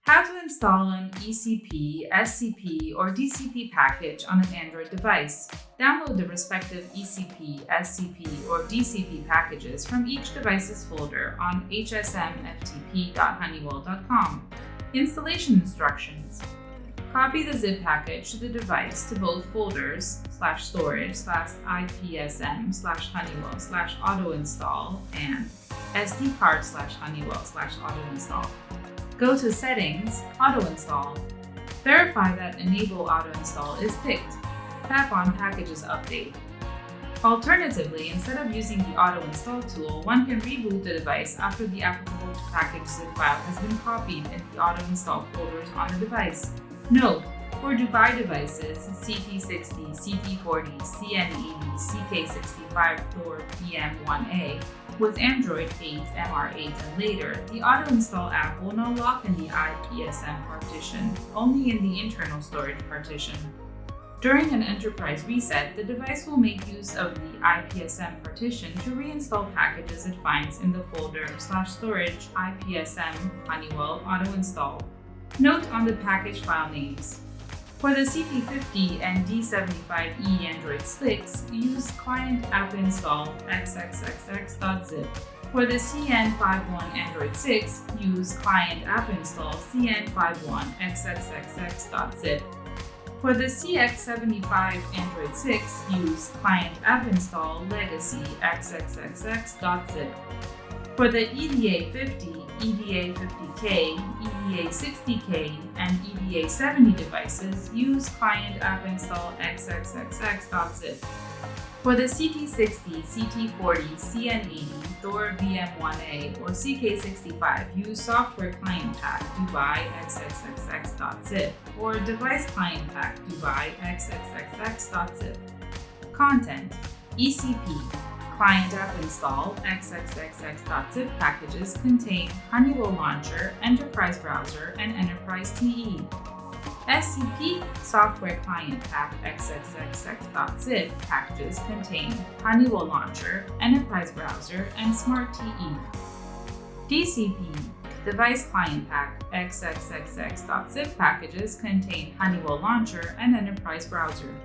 How to install an ECP, SCP, or DCP package on an Android device. Download the respective ECP, SCP, or DCP packages from each device's folder on hsmftp.honeywell.com. Installation instructions. Copy the zip package to the device to both folders /storage/ipsm/honeywell/autoinstall and SD card/honeywell/autoinstall. Go to Settings, Auto Install. Verify that Enable Auto Install is ticked. Tap on Packages Update. Alternatively, instead of using the Auto Install tool, one can reboot the device after the applicable package zip file has been copied in the Auto Install folders on the device. Note: for Dubai devices CT60, CT40, CN80, CK65 Thor VM1A, with Android 8, MR8 and later, the Auto Install app will not lock in the IPSM partition, only in the internal storage partition. During an enterprise reset, the device will make use of the IPSM partition to reinstall packages it finds in the folder /storage IPSM Honeywell Auto Install. Note on the package file names. For the CT50 and D75E Android sticks, use client app install xxxx.zip. For the CN51 Android 6, use client app install cn51xxxx.zip. For the CX75 Android 6, use client app install legacy xxxx.zip. For the EDA50, EDA50K, EDA60K, and EDA70 devices, use client app install xxxx.zip. For the CT60, CT40, CN80, Thor VM1A, or CK65, use software client pack Dubai xxxx.zip or device client pack Dubai xxxx.zip. Content: ECP. Client app install xxxx.zip packages contain Honeywell Launcher, Enterprise Browser, and Enterprise TE. SCP software client pack xxxx.zip packages contain Honeywell Launcher, Enterprise Browser, and Smart TE. DCP device client pack xxxx.zip packages contain Honeywell Launcher and Enterprise Browser.